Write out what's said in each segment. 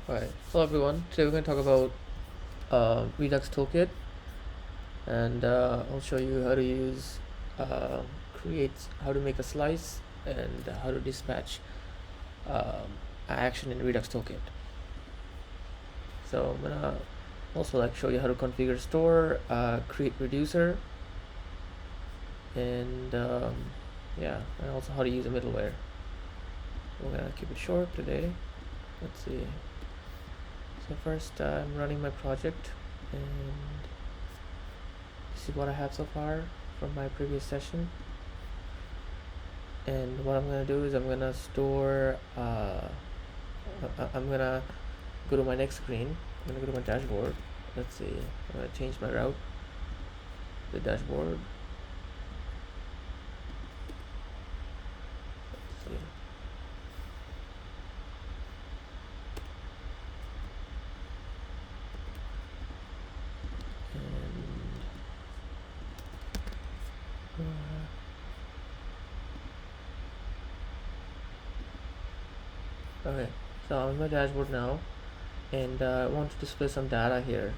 Alright, hello everyone. Today we're going to talk about Redux toolkit, and I'll show you how to use, how to make a slice, and how to dispatch action in Redux toolkit. So I'm gonna also show you how to configure store, create reducer, and yeah, and also how to use a middleware. We're gonna keep it short today. Let's see. So first, I'm running my project, and this is what I have so far from my previous session. And what I'm gonna do is I'm gonna store. I'm gonna go to my next screen. I'm gonna go to my dashboard. Let's see. I'm gonna change my route. The dashboard. Let's see. Okay, so I'm in my dashboard now, and I want to display some data here,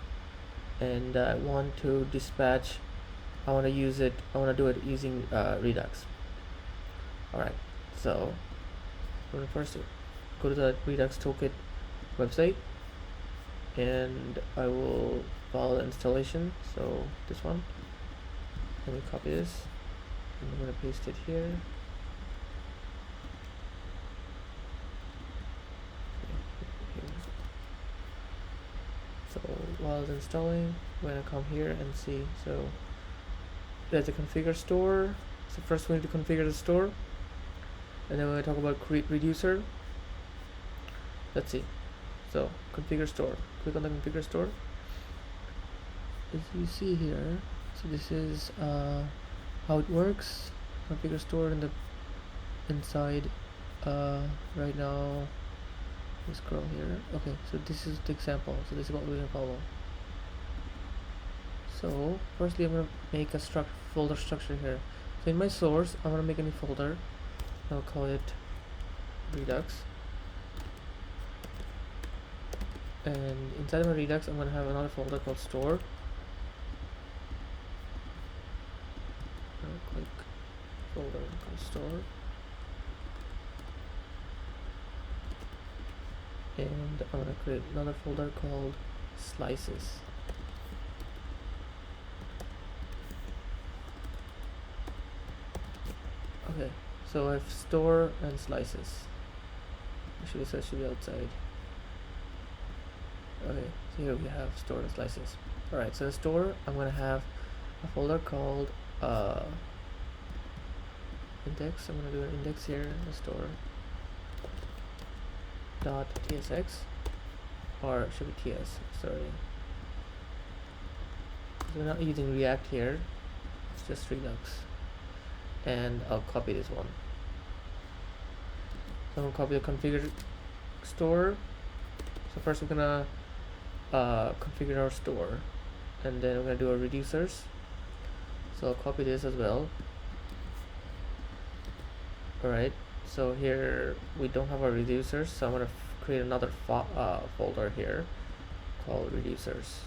and I want to dispatch. I want to use it. I want to do it using Redux. All right, so I'm gonna first go to the Redux toolkit website, and I will follow the installation. So this one. Let me copy this, and I'm gonna paste it here. So while it's installing, I'm gonna come here and see. So there's a configure store. So first we need to configure the store, and then we're gonna talk about create reducer. Let's see. So configure store. Click on the configure store. As you see here, so this is how it works. Configure store in the inside. Right now, let's scroll here. Okay, so this is the example. So this is what we're gonna follow. So firstly, I'm gonna make a folder structure here. So in my source, I'm gonna make a new folder. I'll call it Redux. And inside of my Redux, I'm gonna have another folder called store. I'll click folder called store. And I'm gonna create another folder called slices. Okay, so I have store and slices. Actually, so it should be outside. Okay, so here we have store and slices. Alright, so in store, I'm gonna have a folder called index. I'm gonna do an index here in the store .tsx, or it should be ts, sorry. So we're not using React here, it's just Redux. And I'll copy this one. So I'm gonna copy the configure store. So first we're gonna configure our store, and then we're gonna do our reducers. So I'll copy this as well. Alright, so here we don't have our reducers, so I'm gonna create another folder here called reducers.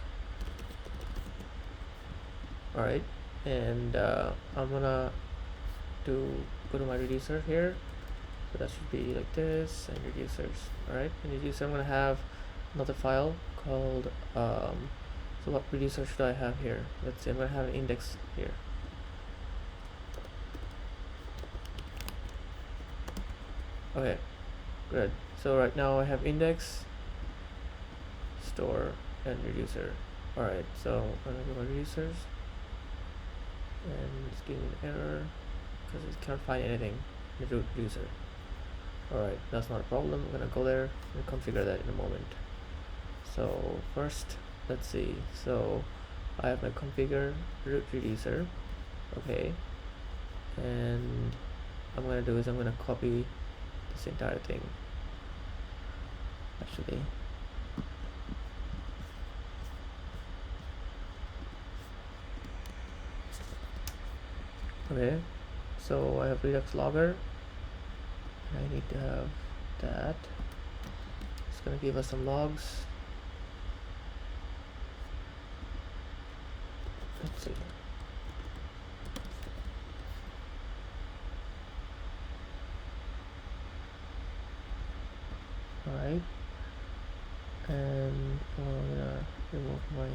Alright, and I'm gonna go to my reducer here. So that should be like this, and reducers. Alright, and reducer, I'm gonna have another file called so what reducer should I have here? Let's see, I'm gonna have an index here. Okay, good. So right now I have index, store, and reducer. Alright, so I'm gonna go to reducers, and it's giving an error because it can't find anything in the reducer. Alright, that's not a problem. I'm gonna go there and configure that in a moment. So first, let's see. So I have my configure root reducer. Okay, and I'm gonna do is I'm gonna copy this entire thing. Actually, okay. So I have Redux logger. I need to have that. Let's gonna give us some logs. Let's see. Alright. And I'm gonna remove my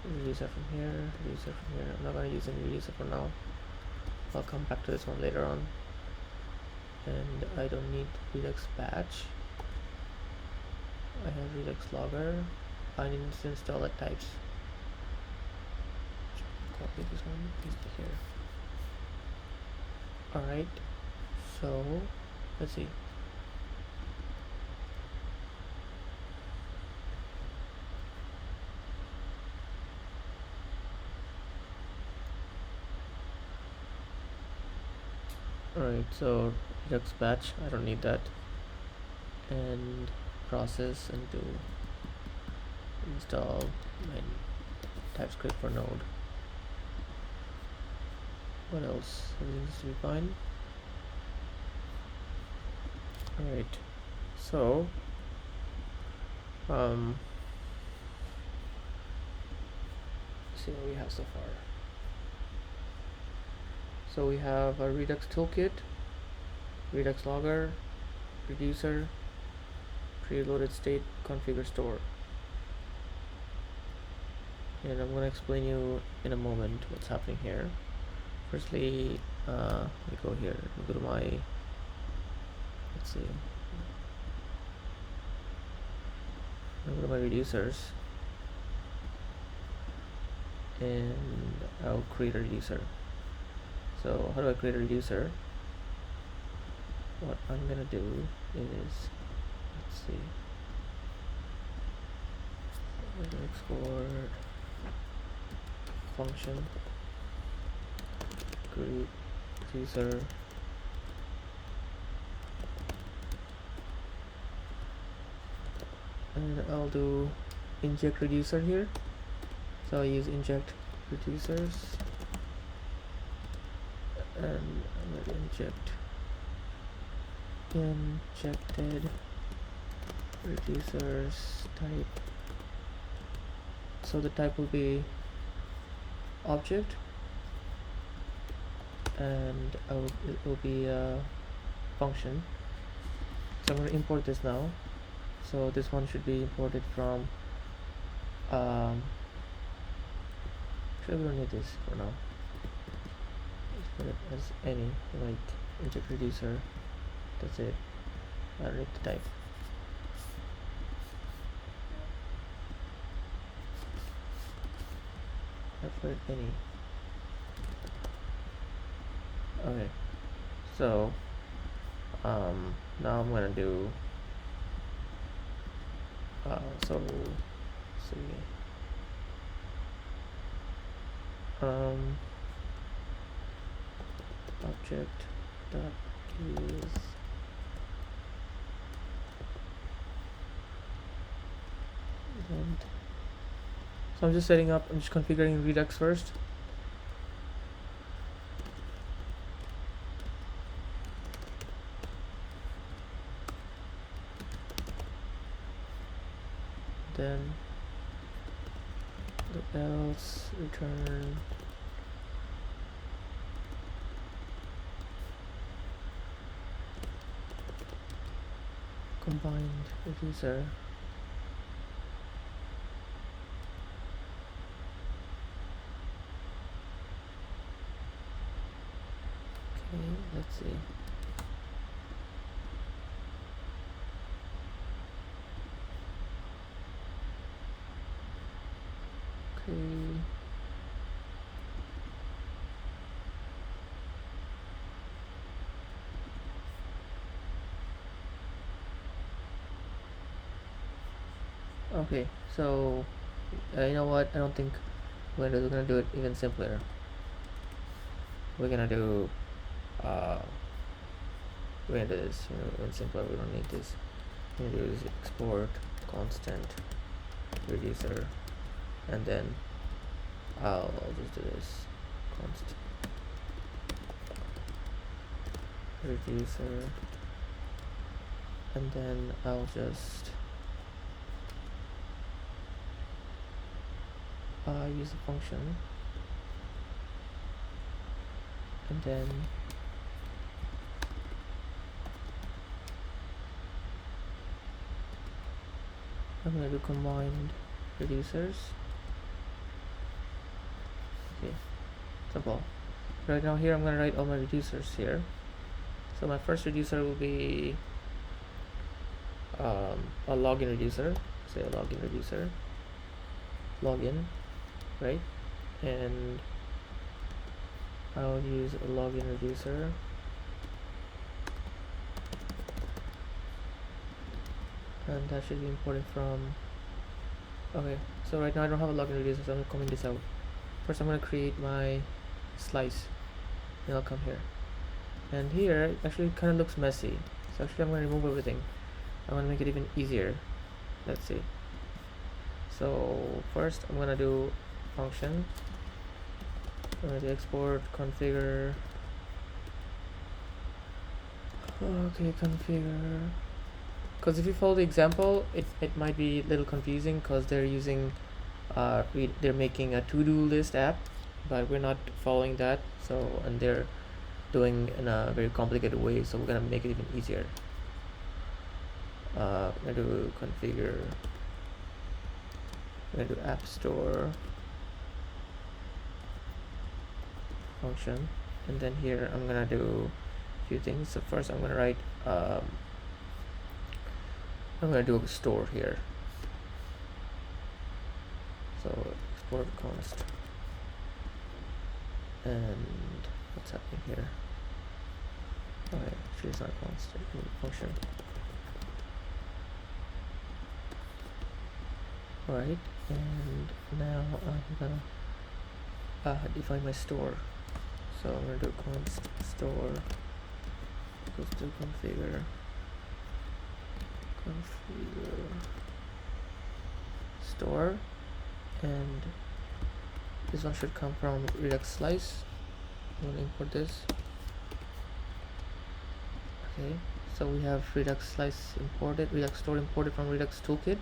reducer from here, reducer from here. I'm not gonna use any reducer for now. I'll come back to this one later on. And I don't need Redux batch. I have Redux logger. I need to install the types. Copy this one, paste it here. Alright, so let's see. Alright, so Redux batch, I don't need that. And process and do install my TypeScript for Node. What else? Everything needs to be fine. Alright, so see what we have so far. So we have a Redux toolkit, Redux logger, reducer, preloaded state, configure store. And I'm going to explain you in a moment what's happening here. Firstly, let me go here. Let me go to my, let's see. I'll go to my reducers. And I'll create a reducer. So how do I create a reducer? What I'm gonna do is, let's see, I'm gonna export function create reducer, and I'll do inject reducer here. So I'll use inject reducers. And I'm going to injected reducers type. So the type will be object, and it will be a function. So I'm going to import this now. So this one should be imported from. Actually, we don't need this for now. Put it as any, like inject reducer. That's it. I don't need to type. I put any. Okay. So now I'm gonna do so let's see. Object dot is event. So I'm just setting up, I'm just configuring Redux first. Then the else return combined reducer. Okay, let's see. Okay. Okay, so you know what? I don't think we're gonna do it even simpler. We're gonna do this even simpler. We don't need this. We're gonna do is export constant reducer, and then I'll just do this constant reducer, and then I'll just use a function, and then I'm going to do combined reducers. Okay, simple. Right now here I'm going to write all my reducers here. So my first reducer will be a login reducer, say a login reducer, login, right? And I'll use a login reducer and that should be imported from, okay, so right now I don't have a login reducer, so I'm coming this out. First I'm going to create my slice, and I'll come here, and here it actually kind of looks messy, so actually I'm going to remove everything. I want to make it even easier. Let's see. So first I'm going to do function, I'm going to export configure, okay, configure, because if you follow the example it might be a little confusing because they're using they're making a to-do list app, but we're not following that, so, and they're doing in a very complicated way, so we're gonna make it even easier. I'm gonna do configure, I'm gonna do app store function, and then here I'm gonna do a few things. So first I'm gonna write I'm gonna do a store here, so export const, and what's happening here? Okay, actually it's not const, it's a function. Alright, and now I'm gonna define my store. So I'm gonna do const store equals to configure store, and this one should come from Redux slice. I'm gonna import this. Okay, so we have Redux slice imported, Redux store imported from Redux toolkit,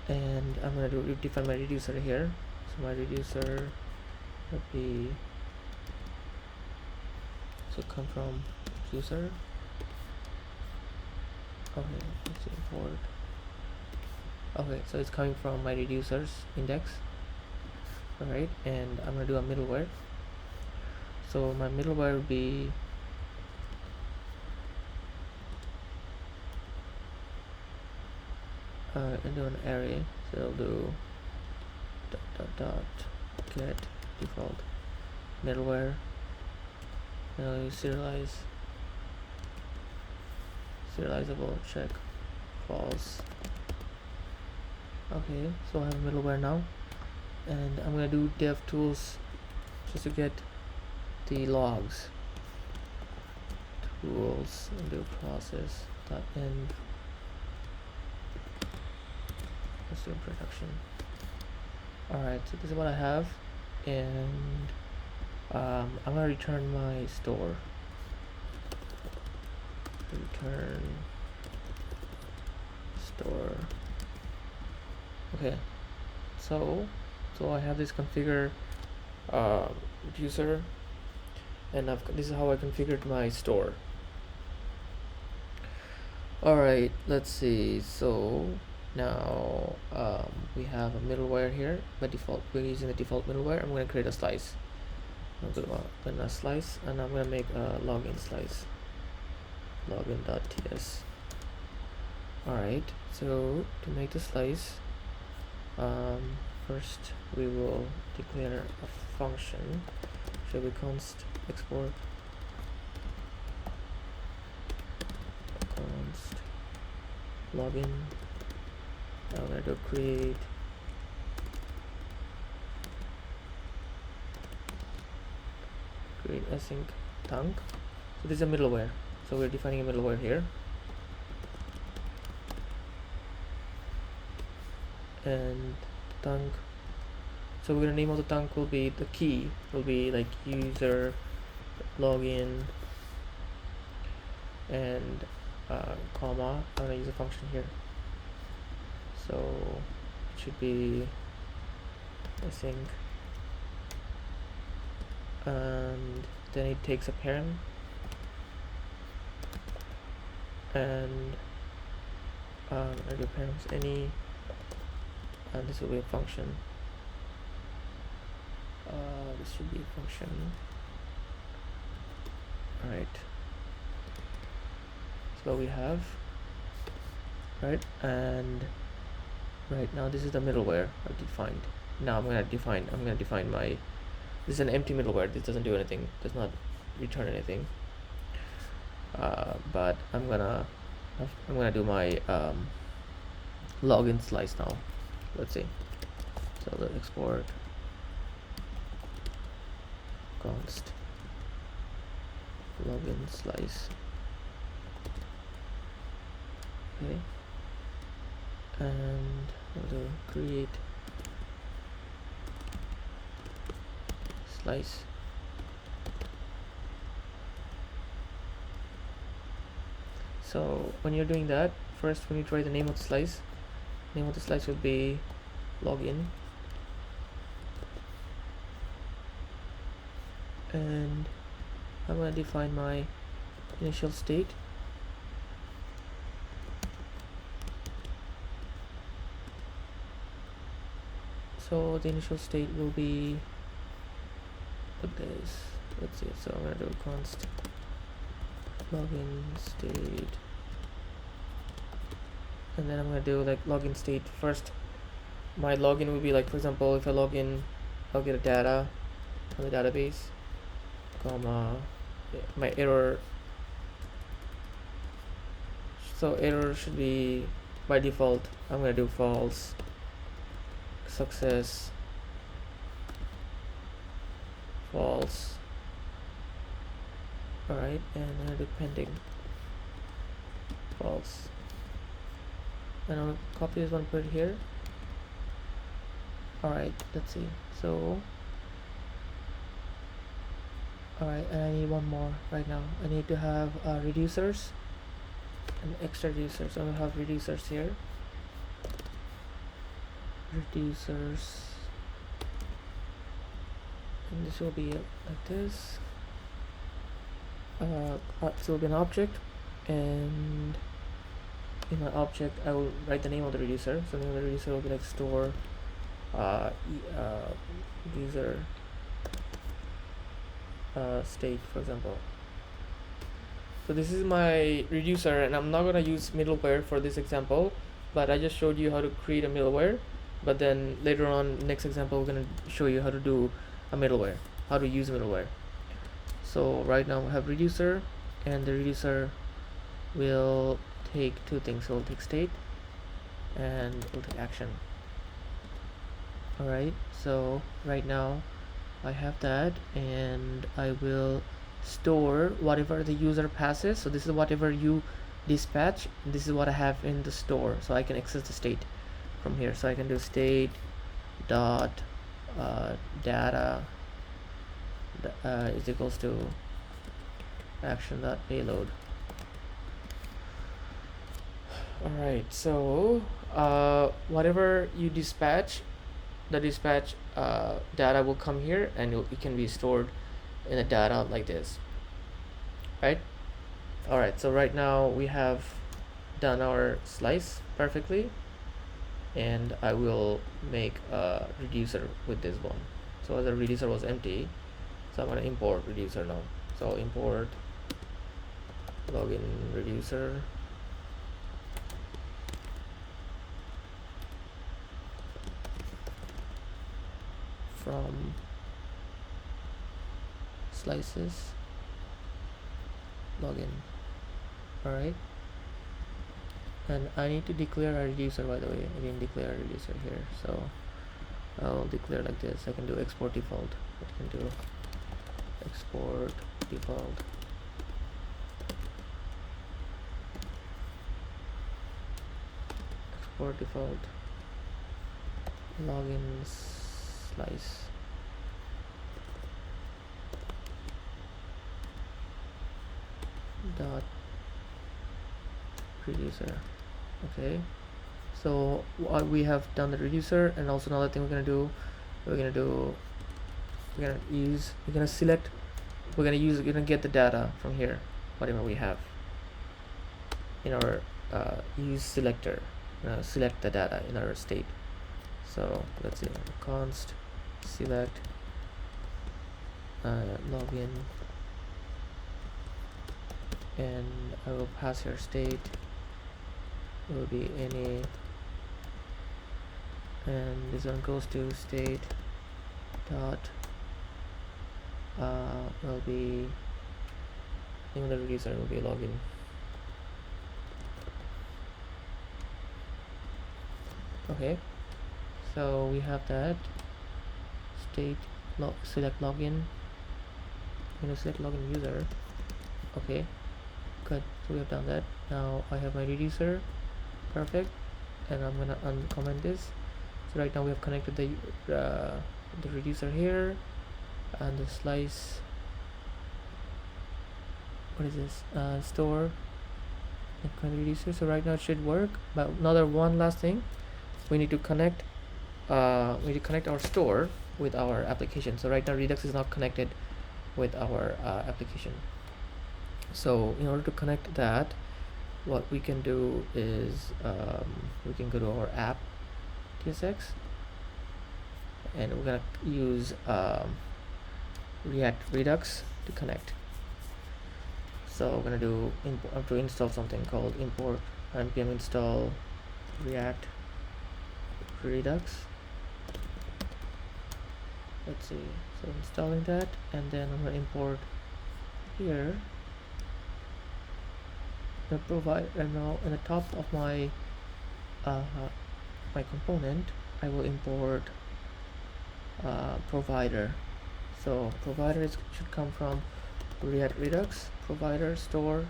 and I'm gonna define my reducer here. So my reducer would be, so come from reducer. Okay, let's import. Okay, so it's coming from my reducers index. Alright, and I'm gonna do a middleware. So my middleware would be into an array, so I'll do get default middleware, and I'll use serializable check false. Okay, so I have a middleware now, and I'm gonna do dev tools just to get the logs. Tools and do process dot end. Let's do production. Alright, so this is what I have, and I'm gonna return my store. Return store. Okay, so I have this configure user, and this is how I configured my store. Alright, let's see. So now we have a middleware here. By default we're using the default middleware. I'm going to create a slice. I'm going to open a slice, and I'm going to make a login slice, login.ts. Alright, so to make the slice, first we will declare a function. Shall we const export const login. I'm going to create async thunk. So this is a middleware, so we're defining a middleware here, and thunk, so we're going to name of the thunk will be, the key will be like user login, and comma, I'm gonna use a function here. So it should be, I think, and then it takes a parent, and I do parents any, and this will be a function. This should be a function. Alright, so we have, right, and right now this is the middleware I've defined. Now I'm gonna define my, this is an empty middleware. This doesn't do anything, does not return anything, but I'm gonna do my login slice now. Let's see, so let's export const login slice. Okay, and I'll do create slice. So when you're doing that, first we need to write the name of the slice. Name of the slice would be login, and I'm going to define my initial state. So the initial state will be like this. Let's see. So I'm going to do const login state, and then I'm going to do like login state first. My login will be like, for example, if I log in, I'll get a data from the database, comma, my error. So error should be, by default, I'm going to do false, success, false. Alright, and I'm going to do pending, false. And I'll copy this one, put it here. Alright, let's see. So alright, and I need one more right now. I need to have reducers and extra reducers. So I'm gonna have reducers here. Reducers, and this will be like this. So it will be an object, and in my object I will write the name of the reducer. So the name of the reducer will be like store user state, for example. So this is my reducer, and I'm not gonna use middleware for this example, but I just showed you how to create a middleware. But then later on, next example, we're gonna show you how to do a middleware, how to use middleware. So right now we have reducer, and the reducer will take two things. So we'll take state and we'll take action. Alright, so right now I have that, and I will store whatever the user passes. So this is whatever you dispatch, and this is what I have in the store, so I can access the state from here. So I can do state dot data is equals to action dot payload. Alright, so whatever you dispatch, the dispatch data will come here, and it can be stored in the data like this, right? Alright, so right now we have done our slice perfectly, and I will make a reducer with this one. So the reducer was empty, so I'm going to import reducer now. So import login reducer, from slices login. Alright, and I need to declare a reducer, by the way. I didn't declare a reducer here, so I'll declare like this. I can do export default. I can do export default, export default login slice dot reducer. Okay, so we have done the reducer, and also another thing we're gonna do, we're gonna select, we're gonna get the data from here, whatever we have in our use selector. Select the data in our state. So let's see, const select login, and I will pass here state will be any, and this one goes to state dot will be, even the reducer will be login. Okay, so we have that state select login. I'm gonna select login user. Okay, good. So we have done that. Now I have my reducer. Perfect. And I'm gonna uncomment this. So right now we have connected the reducer here, and the slice. What is this? Store and reducer. So right now it should work. But another one last thing, we need to connect. We need to connect our store with our application. So right now Redux is not connected with our application. So in order to connect that, what we can do is we can go to our app tsx, and we're gonna use React Redux to connect. So we're gonna do to install something called import npm install React Redux. Let's see, so installing that, and then I'm gonna import here the provide, and now in the top of my my component I will import provider. So provider should come from React Redux. Provider store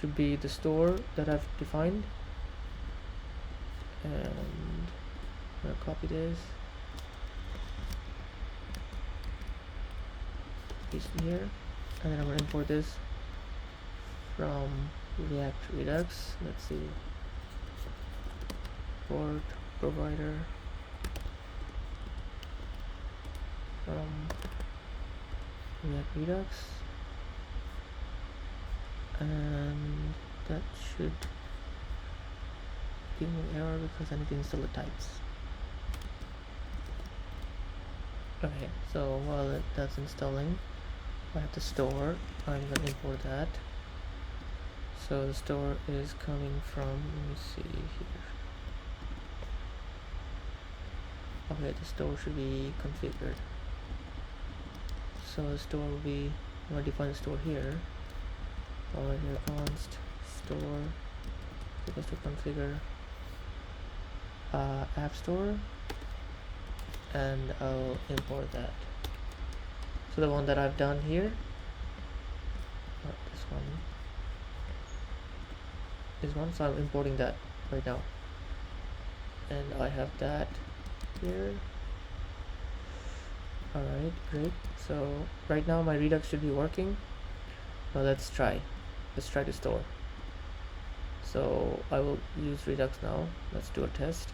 should be the store that I've defined, and I'm gonna copy this, paste in here, and then I'm gonna import this from React Redux. Let's see, import provider from React Redux, and that should give me an error because I need to install the types. Okay, so while that's installing, I have the store. I'm gonna import that. So the store is coming from, let me see here. Okay, the store should be configured. So the store will be, I'm going to define the store here. Alright, here const store equals to configure app store, and I'll import that. So the one that I've done here, not this one, so I'm importing that right now, and I have that here. Alright, great. So right now my Redux should be working. Now let's try the store. So I will use Redux now. Let's do a test.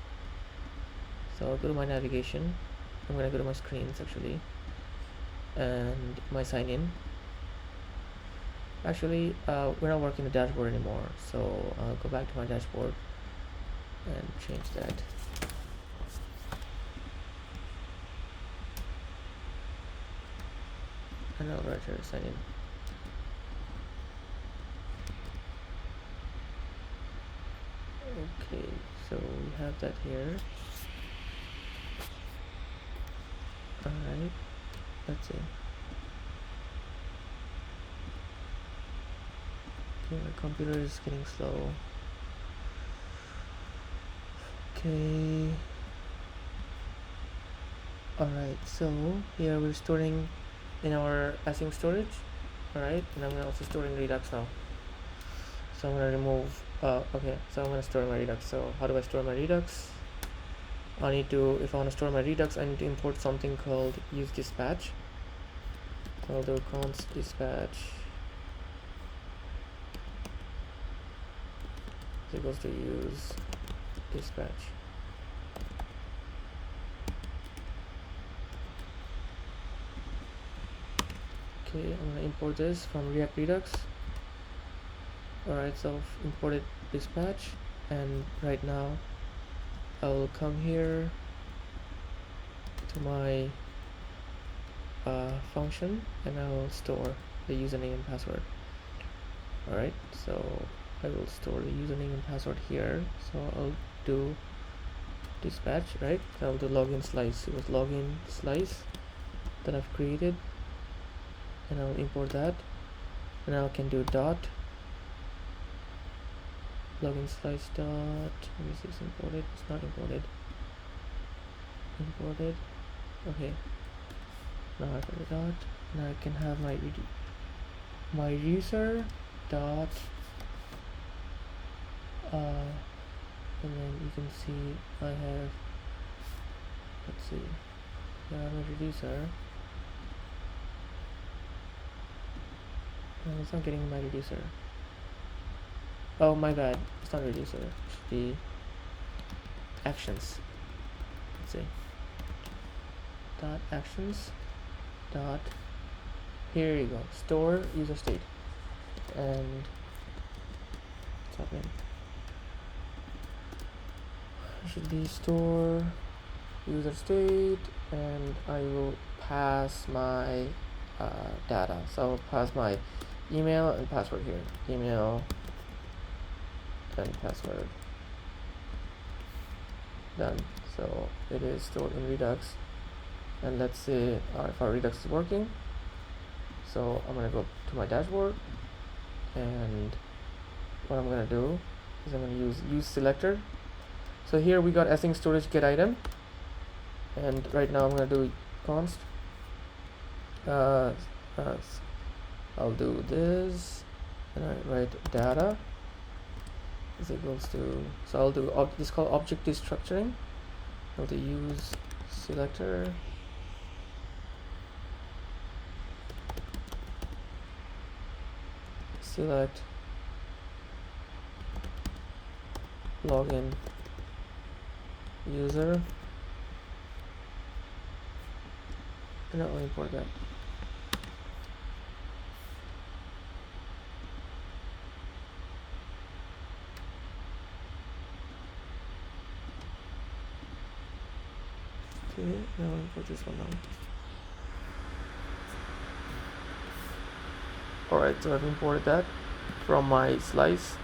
So I'll go to my navigation. I'm gonna go to my screens actually, and my sign in. Actually, we're not working the dashboard anymore, so I'll go back to my dashboard and change that. And I'll write here sign in. Okay, so we have that here. Alright, let's see. Okay, my computer is getting slow. Okay. Alright, so here we're storing in our async storage. Alright, and I'm also storing Redux now. So I'm gonna remove okay, so I'm gonna store my Redux. So how do I store my Redux? I need to, if I want to store my Redux, I need to import something called use dispatch. So I'll do const dispatch is equals to use dispatch. Okay, I'm gonna import this from React Redux. Alright, so I've imported dispatch, and right now I will come here to my function and I will store the username and password. Alright, so I will store the username and password here. So I'll do dispatch, right? I'll do login slice. It was login slice that I've created, and I'll import that, and now I can do dot login slice dot. Let me see, it's imported. It's not imported. Imported. Okay. Now I got a dot. Now I can have my user dot and then you can see I have, let's see, yeah, I'm a reducer. No, it's not getting my reducer. Oh, my bad, it's not reducer, it should be actions. Let's see, dot actions dot, here you go, store user state, and what's happening? Should be store user state, and I will pass my data. So I'll pass my email and password here. Email and password. Done. So it is stored in Redux, and let's see if our Redux is working. So I'm gonna go to my dashboard, and what I'm gonna do is I'm gonna use selector. So here we got async storage get item, and right now I'm gonna do const. I'll do this, and I write data is equals to. So I'll do this is called object destructuring. I'll do use selector. Select login user, and I'll import that. Okay, now I'll import this one now. Alright, so I've imported that from my slice.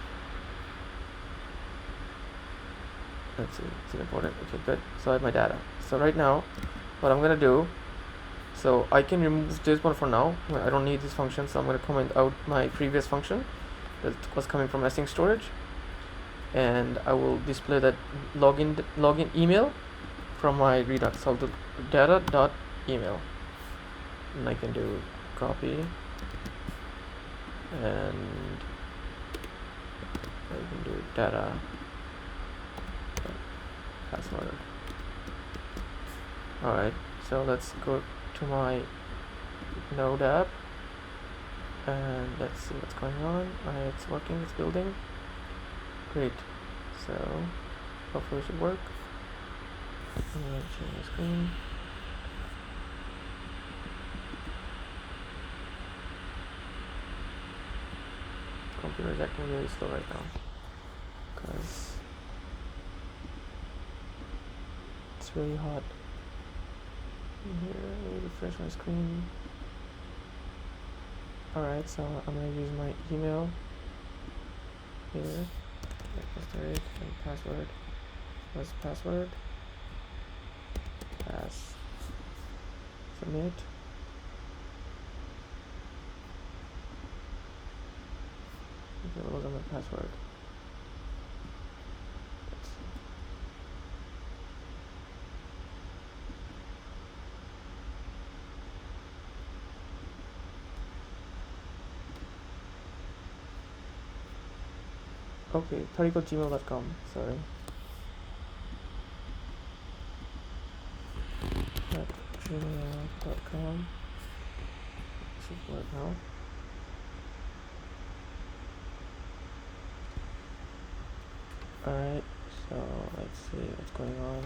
Let's see, it's important. Okay, good. So I have my data. So right now, what I'm gonna do, so I can remove this one for now. I don't need this function, so I'm gonna comment out my previous function that was coming from async storage, and I will display that login email from my Redux. So I'll do data dot email, and I can do copy, and I can do data password. Alright, so let's go to my Node app, and let's see what's going on. It's working, it's building. Great. So hopefully it should work. I'm going to change the screen. Computer is acting really slow right now because it's really hot in here. Let me refresh my screen. Alright, so I'm going to use my email here. And password. What's password? Pass. Submit. Okay, what was my password? Okay, tariq@gmail.com, sorry. At gmail.com. Should work now. Alright, so let's see what's going on.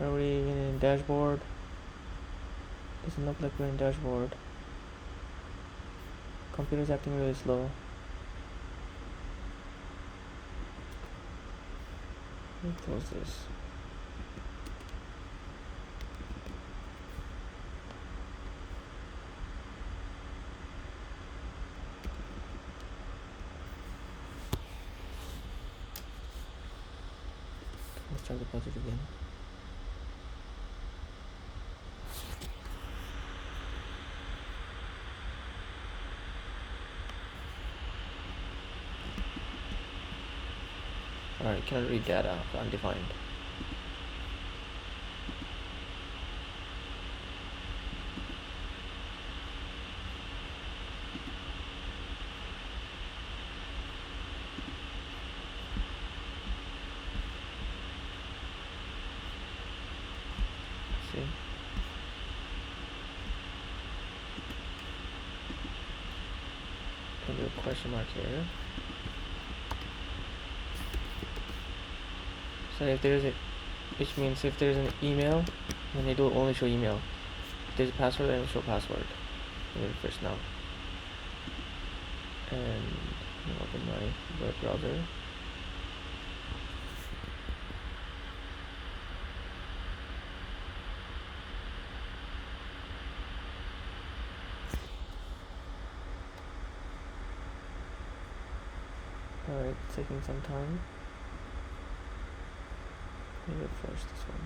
Are we in dashboard? Doesn't look like we're in dashboard. Computer's acting really slow. Let me close this. Let's try the project again. Alright, cannot read data, undefined. Let's see. Put a question mark here. So if there's a, which means if there's an email, then it will only show email. If there's a password, then it will show password. I'm gonna refresh now. And I'll open my web browser. Alright, taking some time. Let me refresh this one.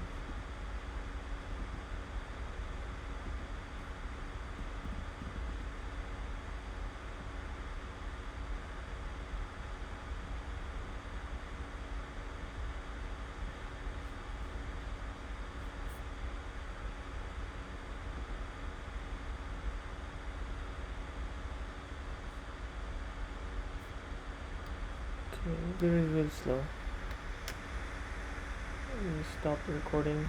Okay, really slow. Let me stop the recording.